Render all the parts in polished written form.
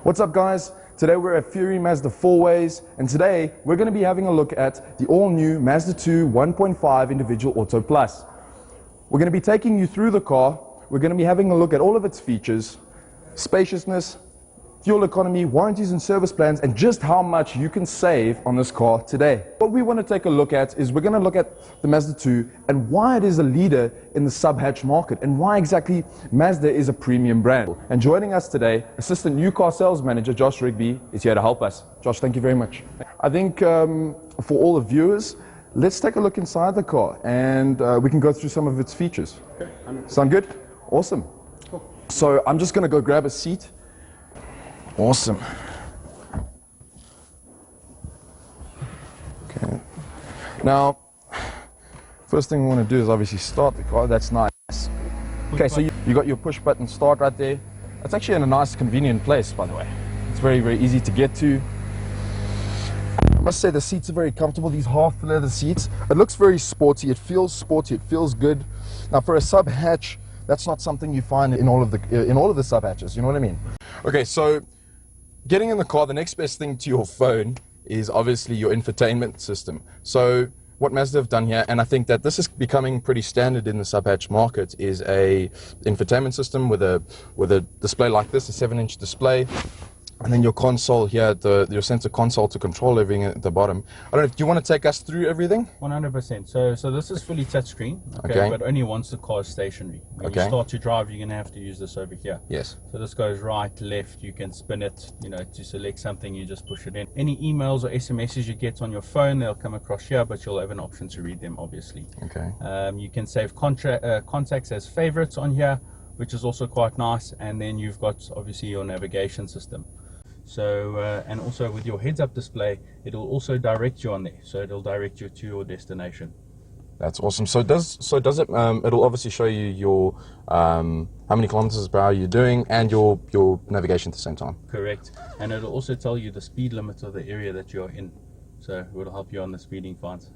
What's up, guys? Today we're at Fury Mazda Fourways, and today we're going to be having a look at the all-new Mazda 2 1.5 Individual Auto Plus. We're going to be taking you through the car. We're going to be having a look at all of its features, spaciousness, fuel economy, warranties and service plans, and just how much you can save on this car today. What we want to take a look at is we're going to look at the Mazda 2 and why it is a leader in the sub-hatch market and why exactly Mazda is a premium brand. And joining us today, Assistant New Car Sales Manager Josh Rigby is here to help us. Josh, thank you very much. I think for all the viewers, let's take a look inside the car and we can go through some of its features. Okay, sound good? Awesome. Cool. So I'm just going to go grab a seat. Awesome. Okay. Now, first thing we want to do is obviously start the car. That's nice. Okay, so you got your push button start right there. It's actually in a nice, convenient place, by the way. It's very, very easy to get to. I must say the seats are very comfortable. These half leather seats. It looks very sporty. It feels sporty. It feels good. Now, for a sub hatch, that's not something you find in all of the sub hatches. You know what I mean? Okay, so getting in the car, the next best thing to your phone is obviously your infotainment system. So what Mazda have done here, and I think that this is becoming pretty standard in the sub-hatch market, is a infotainment system with a display like this, a 7-inch display. And then your console here, your sensor console to control everything at the bottom. I don't know, do you want to take us through everything? 100%. So this is fully touchscreen, okay, but only once the car is stationary. When you start to drive, you're going to have to use this over here. Yes. So this goes right, left, you can spin it, to select something, you just push it in. Any emails or SMSs you get on your phone, they'll come across here, but you'll have an option to read them, obviously. Okay. You can save contacts as favorites on here, which is also quite nice, and then you've got obviously your navigation system. So, and also with your heads-up display, it'll also direct you on there. So it'll direct you to your destination. That's awesome. So does it? It'll obviously show you your how many kilometers per hour you're doing and your navigation at the same time. Correct. And it'll also tell you the speed limit of the area that you're in. So it will help you on the speeding fines.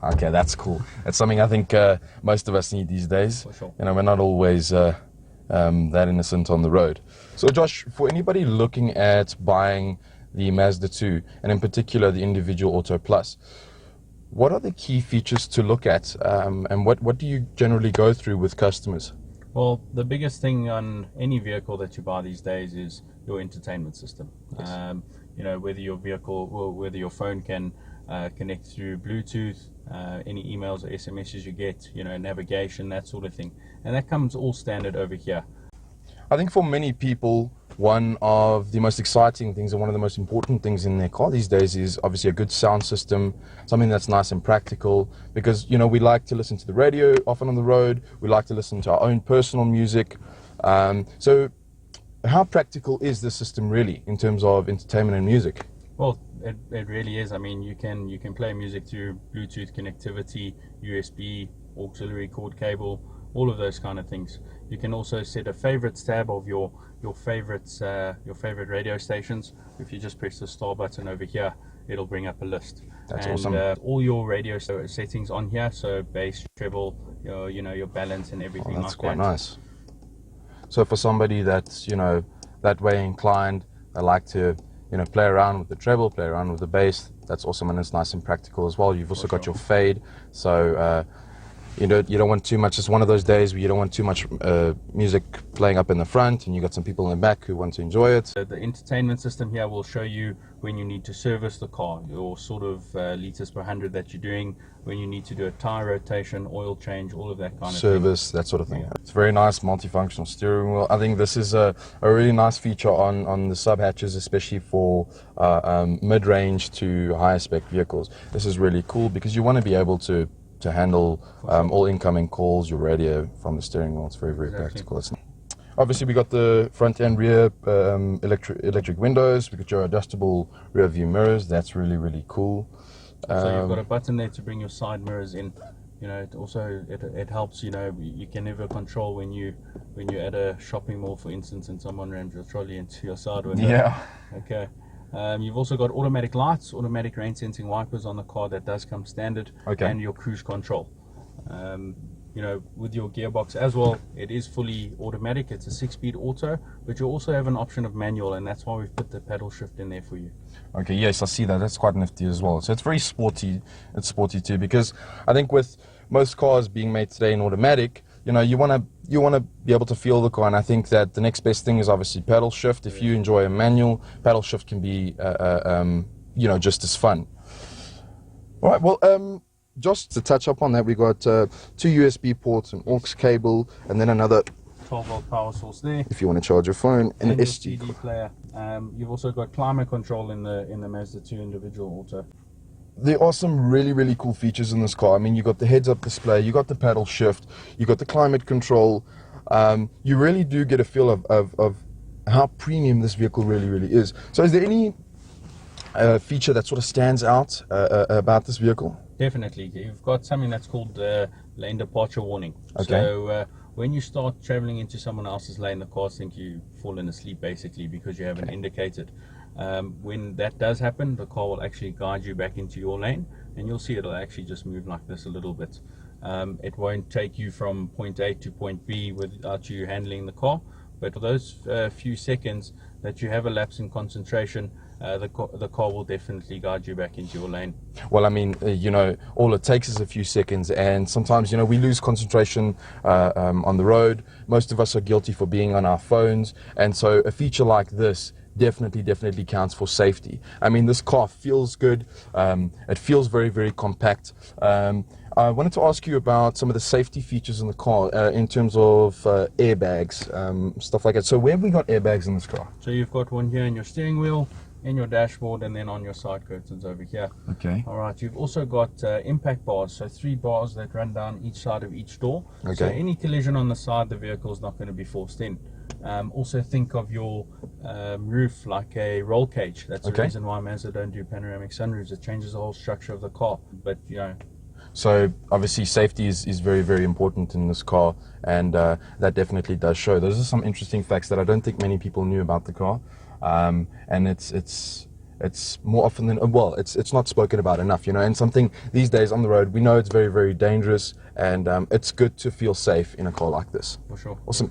Okay, that's cool. That's something I think most of us need these days. For sure. We're not always that innocent on the road. So Josh, for anybody looking at buying the Mazda 2, and in particular the Individual Auto Plus, what are the key features to look at, and what do you generally go through with customers? Well, the biggest thing on any vehicle that you buy these days is your entertainment system. Yes. Whether your vehicle, or whether your phone can connect through Bluetooth, any emails or SMSs you get, navigation, that sort of thing. And that comes all standard over here. I think for many people, one of the most exciting things and one of the most important things in their car these days is obviously a good sound system, something that's nice and practical, because we like to listen to the radio often on the road, we like to listen to our own personal music. So how practical is this system really in terms of entertainment and music? Well, it really is. I mean, you can play music through Bluetooth connectivity, USB, auxiliary cord cable, all of those kind of things. You can also set a favorites tab of your favorite radio stations. If you just press the star button over here, it'll bring up a list. That's awesome. All your radio settings on here, so bass, treble, your balance and everything like that. That's quite nice. So for somebody that's that way inclined, they like to play around with the treble, play around with the bass, that's awesome, and it's nice and practical as well. You've also got your fade, so you don't want too much. It's one of those days where you don't want too much music playing up in the front, and you got some people in the back who want to enjoy it. The entertainment system here will show you when you need to service the car, your sort of liters per 100 that you're doing, when you need to do a tire rotation, oil change, all of that kind of service, that sort of thing. Yeah. It's very nice, multifunctional steering wheel. I think this is a really nice feature on the sub hatches, especially for mid-range to higher spec vehicles. This is really cool because you want to be able to handle all incoming calls, your radio from the steering wheel. It's very, very practical. Obviously, we got the front and rear electric windows. We got your adjustable rear view mirrors. That's really, really cool. So you've got a button there to bring your side mirrors in. It helps. You can never control when you're at a shopping mall, for instance, and someone rams your trolley into your side window. Yeah. Okay. You've also got automatic lights, automatic rain sensing wipers on the car. That does come standard. Okay. And your cruise control. you know, with your gearbox as well, it is fully automatic. It's a 6-speed auto, but you also have an option of manual, and that's why we've put the paddle shift in there for you. Okay, yes, I see that. That's quite nifty as well. So it's very sporty. It's sporty too, because I think with most cars being made today in automatic, you know, you want to be able to feel the car, and I think that the next best thing is obviously paddle shift. If you enjoy a manual, paddle shift can be, you know, just as fun. All right, well, just to touch up on that, we got 2 USB ports, an aux cable, and then another 12-volt power source there. if you want to charge your phone, and an your SD CD player. You've also got climate control in the Mazda 2 individual auto. There are some really, really cool features in this car. I mean, you got the heads-up display, you got the paddle shift, you got the climate control. You really do get a feel of how premium this vehicle really, really is. So is there any feature that sort of stands out about this vehicle? Definitely. You've got something that's called lane departure warning. Okay. So when you start traveling into someone else's lane, the cars think you've fallen asleep basically because you haven't indicated. When that does happen, the car will actually guide you back into your lane, and you'll see it'll actually just move like this a little bit. It won't take you from point A to point B without you handling the car, but for those few seconds that you have a lapse in concentration, the car will definitely guide you back into your lane. Well, I mean, you know, all it takes is a few seconds, and sometimes, you know, we lose concentration on the road. Most of us are guilty for being on our phones, and so a feature like this definitely counts for safety. I mean, this car feels good. It feels very, very compact. I wanted to ask you about some of the safety features in the car in terms of airbags, stuff like that. So where have we got airbags in this car? So you've got one here in your steering wheel, in your dashboard, and then on your side curtains over here. Okay. All right, you've also got impact bars, so 3 bars that run down each side of each door. Okay. So any collision on the side, the vehicle is not going to be forced in. Also think of your roof like a roll cage. That's the reason why Mazda don't do panoramic sunroofs. It changes the whole structure of the car. But, you know, so obviously safety is very, very important in this car, and that definitely does show. Those are some interesting facts that I don't think many people knew about the car, and it's more often than, well, it's not spoken about enough, you know, and something these days on the road, we know it's very, very dangerous, and it's good to feel safe in a car like this. For sure. Awesome.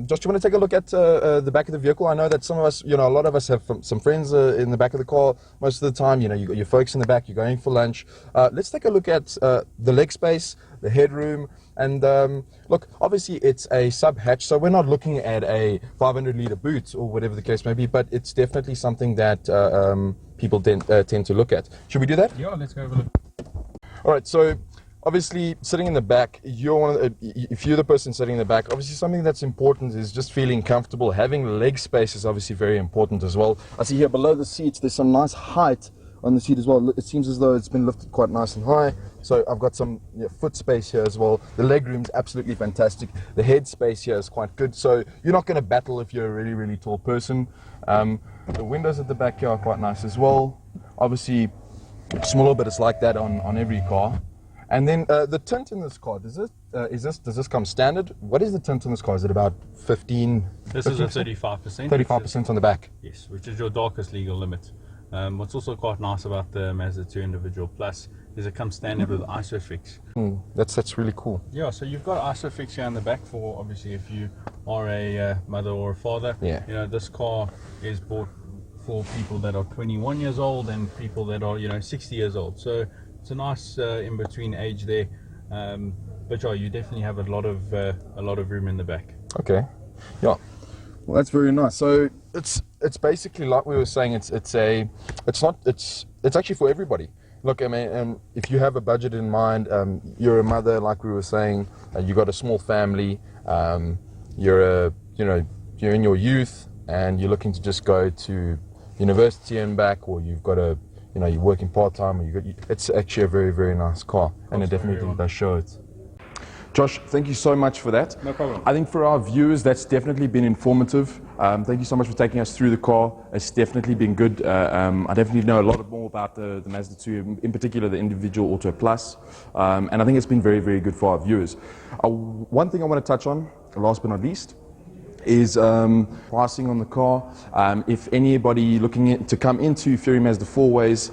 Josh, do you want to take a look at the back of the vehicle? I know that some of us, you know, a lot of us have some friends in the back of the car most of the time. You know, you got your folks in the back, you're going for lunch. Let's take a look at the leg space, the headroom, and look, obviously it's a sub hatch, so we're not looking at a 500-liter boot or whatever the case may be, but it's definitely something that people tend to look at. Should we do that? Yeah, let's go have a look. All right, so obviously sitting in the back, if you're the person sitting in the back, obviously something that's important is just feeling comfortable. Having leg space is obviously very important as well. I see here below the seats there's some nice height on the seat as well. It seems as though it's been lifted quite nice and high, so I've got some foot space here as well. The leg room's absolutely fantastic. The head space here is quite good, so you're not going to battle if you're a really, really tall person. The windows at the back here are quite nice as well. Obviously smaller, but it's like that on every car. And then the tint in this car, does this come standard? What is the tint in this car? Is it about 15? This 15%? Is a 35%. 35% on the back. Yes, which is your darkest legal limit. What's also quite nice about the Mazda 2 Individual Plus is it comes standard with ISOFIX. That's really cool. Yeah, so you've got ISOFIX here on the back for obviously if you are a mother or a father. Yeah. You know, this car is bought for people that are 21 years old and people that are, you know, 60 years old. So it's a nice in between age there. But yeah, you definitely have a lot of room in the back. Okay. Yeah. Well, that's very nice. So it's basically like we were saying. It's actually for everybody. Look, I mean, if you have a budget in mind, you're a mother, like we were saying, you got a small family, you're in your youth, and you're looking to just go to university and back, or you've got you're working part time, it's actually a very, very nice car, and it definitely does show it. Josh, thank you so much for that. No problem. I think for our viewers, that's definitely been informative. Thank you so much for taking us through the car. It's definitely been good. I definitely know a lot more about the Mazda 2, in particular the Individual Auto Plus. And I think it's been very, very good for our viewers. One thing I want to touch on, last but not least, is pricing on the car. If anybody looking to come into Fury Mazda Fourways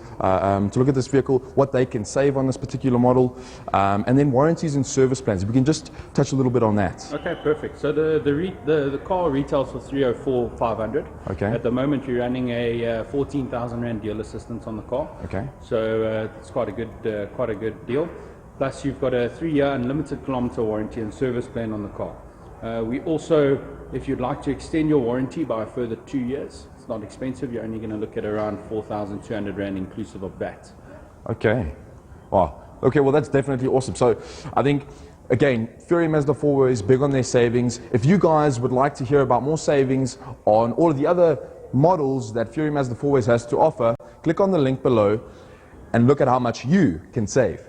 to look at this vehicle, what they can save on this particular model, and then warranties and service plans. If we can just touch a little bit on that. Okay, perfect. So the car retails for 304,500. Okay. At the moment, you're running a 14,000 rand deal assistance on the car. Okay. So it's quite a good deal. Plus, you've got a 3-year unlimited kilometer warranty and service plan on the car. We also, if you'd like to extend your warranty by a further 2 years, it's not expensive. You're only going to look at around 4,200 rand inclusive of VAT. Okay. Wow. Okay, well that's definitely awesome. So I think, again, Fury Mazda Fourways is big on their savings. If you guys would like to hear about more savings on all of the other models that Fury Mazda Fourways has to offer, click on the link below and look at how much you can save.